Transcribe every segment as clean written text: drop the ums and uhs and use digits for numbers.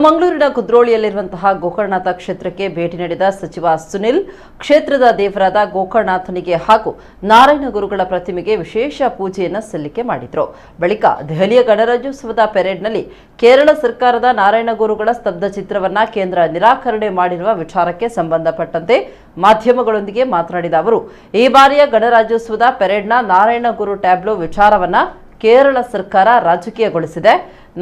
ಮಂಗಳೂರಿನ ಕುದ್ರೋಳಿಯಲ್ಲಿರುವಂತಹ ಗೋಕರ್ಣನಾಥ ಕ್ಷೇತ್ರಕ್ಕೆ ಭೇಟಿ ನೀಡಿದ ಸಚಿವ ಸುನಿಲ್ ಕ್ಷೇತ್ರದ ದೇವರಾದ ಗೋಕರ್ಣನಾಥನಿಗೆ ಹಾಗೂ ನಾರಾಯಣ ಗುರುಗಳ ಪ್ರತಿಮೆಗೆ ವಿಶೇಷ ಪೂಜೆಯನ್ನು ಸಲ್ಲಿಕೆ ಮಾಡಿದರು. ಬಳಿಕ ದೆಹಲಿಯ ಗಣರಾಜ್ಯೋತ್ಸವದ ಪೆರೇಡ್ನಲ್ಲಿ ಕೇರಳ ಸರ್ಕಾರದ ನಾರಾಯಣ ಗುರುಗಳ ಸ್ತಬ್ಧ ಚಿತ್ರವನ್ನ ಕೇಂದ್ರ ನಿರಾಕರಣೆ ಮಾಡಿರುವ ವಿಚಾರಕ್ಕೆ ಸಂಬಂಧಪಟ್ಟಂತೆ ಮಾಧ್ಯಮಗಳೊಂದಿಗೆ ಮಾತನಾಡಿದ ಅವರು, ಈ ಬಾರಿಯ ಗಣರಾಜ್ಯೋತ್ಸವದ ಪೆರೇಡ್ನ ನಾರಾಯಣ ಗುರು ಟ್ಯಾಬ್ಲೋ ವಿಚಾರವನ್ನ ಕೇರಳ ಸರ್ಕಾರ ರಾಜಕೀಯಗೊಳಿಸಿದೆ.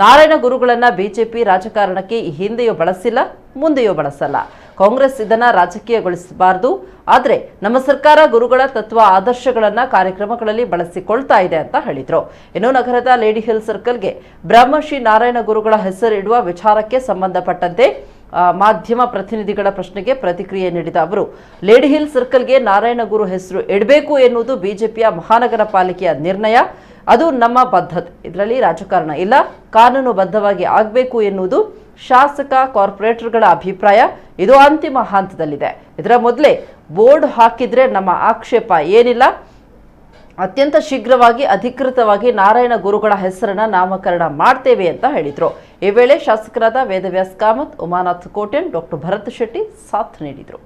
ನಾರಾಯಣ ಗುರುಗಳನ್ನ ಬಿಜೆಪಿ ರಾಜಕಾರಣಕ್ಕೆ ಈ ಹಿಂದೆಯೂ ಬಳಸಿಲ್ಲ, ಮುಂದೆಯೂ ಬಳಸಲ್ಲ. ಕಾಂಗ್ರೆಸ್ ಇದನ್ನ ರಾಜಕೀಯಗೊಳಿಸಬಾರದು. ಆದರೆ ನಮ್ಮ ಸರ್ಕಾರ ಗುರುಗಳ ತತ್ವ ಆದರ್ಶಗಳನ್ನ ಕಾರ್ಯಕ್ರಮಗಳಲ್ಲಿ ಬಳಸಿಕೊಳ್ತಾ ಇದೆ ಅಂತ ಹೇಳಿದ್ರು. ಇನ್ನು ನಗರದ ಲೇಡಿ ಹಿಲ್ ಸರ್ಕಲ್ಗೆ ಬ್ರಹ್ಮಶ್ರೀ ನಾರಾಯಣ ಗುರುಗಳ ಹೆಸರಿಡುವ ವಿಚಾರಕ್ಕೆ ಸಂಬಂಧಪಟ್ಟಂತೆ ಮಾಧ್ಯಮ ಪ್ರತಿನಿಧಿಗಳ ಪ್ರಶ್ನೆಗೆ ಪ್ರತಿಕ್ರಿಯೆ ನೀಡಿದ ಅವರು, ಲೇಡಿ ಹಿಲ್ ಸರ್ಕಲ್ಗೆ ನಾರಾಯಣ ಗುರು ಹೆಸರು ಇಡಬೇಕು ಎನ್ನುವುದು ಬಿಜೆಪಿಯ ಮಹಾನಗರ ಪಾಲಿಕೆಯ ನಿರ್ಣಯ. ಅದು ನಮ್ಮ ಬದ್ಧತೆ. ಇದರಲ್ಲಿ ರಾಜಕಾರಣ ಇಲ್ಲ, ಕಾನೂನುಬದ್ಧವಾಗಿ ಆಗಬೇಕು ಎನ್ನುವುದು ಶಾಸಕ ಕಾರ್ಪೊರೇಟರ್ಗಳ ಅಭಿಪ್ರಾಯ. ಇದು ಅಂತಿಮ ಹಂತದಲ್ಲಿದೆ. ಇದರ ಮೊದಲೇ ಬೋರ್ಡ್ ಹಾಕಿದ್ರೆ ನಮ್ಮ ಆಕ್ಷೇಪ ಏನಿಲ್ಲ. ಅತ್ಯಂತ ಶೀಘ್ರವಾಗಿ ಅಧಿಕೃತವಾಗಿ ನಾರಾಯಣ ಗುರುಗಳ ಹೆಸರನ್ನ ನಾಮಕರಣ ಮಾಡ್ತೇವೆ ಅಂತ ಹೇಳಿದ್ರು. ಈ ವೇಳೆ ಶಾಸಕರಾದ ವೇದವ್ಯಾಸ್ ಕಾಮತ್, ಉಮಾನಾಥ್ ಕೋಟೆನ್, ಡಾಕ್ಟರ್ ಭರತ್ ಶೆಟ್ಟಿ ಸಾಥ್ ನೀಡಿದರು.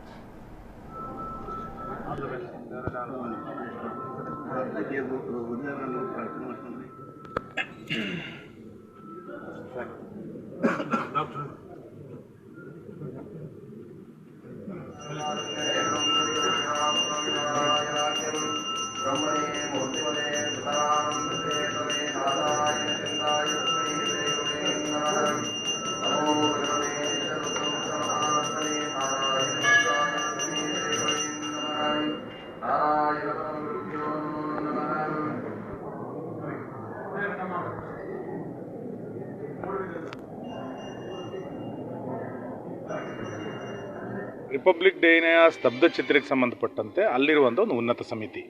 ರಿಪಬ್ಲಿಕ್ ಡೇನ ಸ್ತಬ್ಧ ಚಿತ್ರಕ್ಕೆ ಸಂಬಂಧಪಟ್ಟಂತೆ ಅಲ್ಲಿರುವಂಥ ಒಂದು ಉನ್ನತ ಸಮಿತಿ,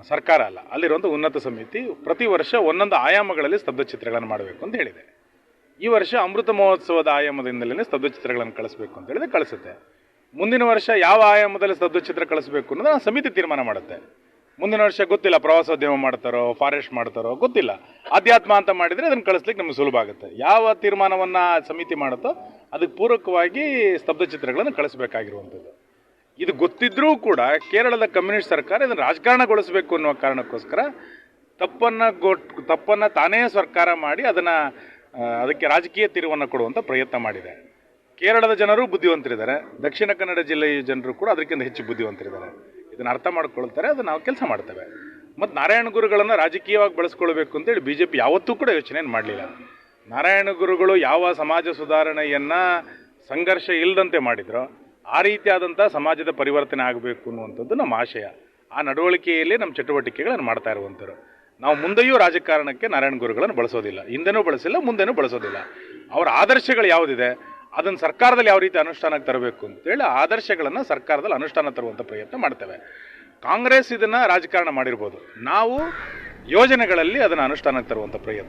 ಸರ್ಕಾರ ಅಲ್ಲ, ಅಲ್ಲಿರುವಂಥ ಉನ್ನತ ಸಮಿತಿ ಪ್ರತಿ ವರ್ಷ ಒಂದೊಂದು ಆಯಾಮಗಳಲ್ಲಿ ಸ್ತಬ್ಧ ಚಿತ್ರಗಳನ್ನು ಮಾಡಬೇಕು ಅಂತ ಹೇಳಿದೆ. ಈ ವರ್ಷ ಅಮೃತ ಮಹೋತ್ಸವದ ಆಯಾಮದಿಂದಲೇ ಸ್ತಬ್ಧ ಚಿತ್ರಗಳನ್ನು ಕಳಿಸ್ಬೇಕು ಅಂತ ಹೇಳಿದ್ರೆ ಕಳಿಸುತ್ತೆ. ಮುಂದಿನ ವರ್ಷ ಯಾವ ಆಯಾಮದಲ್ಲಿ ಸ್ತಬ್ಧ ಚಿತ್ರ ಕಳಿಸ್ಬೇಕು ಅನ್ನೋದು ಆ ಸಮಿತಿ ತೀರ್ಮಾನ ಮಾಡುತ್ತೆ. ಮುಂದಿನ ವರ್ಷ ಗೊತ್ತಿಲ್ಲ, ಪ್ರವಾಸೋದ್ಯಮ ಮಾಡ್ತಾರೋ, ಫಾರೆಸ್ಟ್ ಮಾಡ್ತಾರೋ ಗೊತ್ತಿಲ್ಲ. ಅಧ್ಯಾತ್ಮ ಅಂತ ಮಾಡಿದರೆ ಅದನ್ನು ಕಳಿಸ್ಲಿಕ್ಕೆ ನಮಗೆ ಸುಲಭ ಆಗುತ್ತೆ. ಯಾವ ತೀರ್ಮಾನವನ್ನು ಸಮಿತಿ ಮಾಡುತ್ತೋ ಅದಕ್ಕೆ ಪೂರಕವಾಗಿ ಸ್ತಬ್ಧ ಚಿತ್ರಗಳನ್ನು ಕಳಿಸಬೇಕಾಗಿರುವಂಥದ್ದು. ಇದು ಗೊತ್ತಿದ್ರೂ ಕೂಡ ಕೇರಳದ ಕಮ್ಯುನಿಸ್ಟ್ ಸರ್ಕಾರ ಇದನ್ನು ರಾಜಕಾರಣಗೊಳಿಸಬೇಕು ಅನ್ನುವ ಕಾರಣಕ್ಕೋಸ್ಕರ ತಪ್ಪನ್ನು ತಾನೇ ಸರ್ಕಾರ ಮಾಡಿ ಅದಕ್ಕೆ ರಾಜಕೀಯ ತಿರುವನ್ನು ಕೊಡುವಂಥ ಪ್ರಯತ್ನ ಮಾಡಿದೆ. ಕೇರಳದ ಜನರು ಬುದ್ಧಿವಂತರಿದ್ದಾರೆ, ದಕ್ಷಿಣ ಕನ್ನಡ ಜಿಲ್ಲೆಯ ಜನರು ಕೂಡ ಅದಕ್ಕಿಂತ ಹೆಚ್ಚು ಬುದ್ಧಿವಂತರಿದ್ದಾರೆ. ಇದನ್ನು ಅರ್ಥ ಮಾಡ್ಕೊಳ್ತಾರೆ, ಅದನ್ನು ನಾವು ಕೆಲಸ ಮಾಡ್ತೇವೆ. ಮತ್ತು ನಾರಾಯಣ ಗುರುಗಳನ್ನು ರಾಜಕೀಯವಾಗಿ ಬಳಸ್ಕೊಳ್ಬೇಕು ಅಂತೇಳಿ BJP ಯಾವತ್ತೂ ಕೂಡ ಯೋಚನೆಯನ್ನು ಮಾಡಲಿಲ್ಲ. ನಾರಾಯಣ ಗುರುಗಳು ಯಾವ ಸಮಾಜ ಸುಧಾರಣೆಯನ್ನು ಸಂಘರ್ಷ ಇಲ್ಲದಂತೆ ಮಾಡಿದ್ರೋ ಆ ರೀತಿಯಾದಂಥ ಸಮಾಜದ ಪರಿವರ್ತನೆ ಆಗಬೇಕು ಅನ್ನುವಂಥದ್ದು ನಮ್ಮ ಆಶಯ. ಆ ನಡವಳಿಕೆಯಲ್ಲಿ ನಮ್ಮ ಚಟುವಟಿಕೆಗಳನ್ನು ಮಾಡ್ತಾ ಇರುವಂಥವ್ರು. ನಾವು ಮುಂದೆಯೂ ರಾಜಕಾರಣಕ್ಕೆ ನಾರಾಯಣ ಗುರುಗಳನ್ನು ಬಳಸೋದಿಲ್ಲ, ಹಿಂದೆನೂ ಬಳಸಿಲ್ಲ, ಮುಂದೆನೂ ಬಳಸೋದಿಲ್ಲ. ಅವರ ಆದರ್ಶಗಳು ಯಾವುದಿದೆ ಅದನ್ನು ಸರ್ಕಾರದಲ್ಲಿ ಯಾವ ರೀತಿ ಅನುಷ್ಠಾನಕ್ಕೆ ತರಬೇಕು ಅಂತೇಳಿ ಆದರ್ಶಗಳನ್ನು ಸರ್ಕಾರದಲ್ಲಿ ಅನುಷ್ಠಾನ ತರುವಂಥ ಪ್ರಯತ್ನ ಮಾಡ್ತೇವೆ. ಕಾಂಗ್ರೆಸ್ ಇದನ್ನು ರಾಜಕಾರಣ ಮಾಡಿರ್ಬೋದು, ನಾವು ಯೋಜನೆಗಳಲ್ಲಿ ಅದನ್ನು ಅನುಷ್ಠಾನಕ್ಕೆ ತರುವಂಥ ಪ್ರಯತ್ನ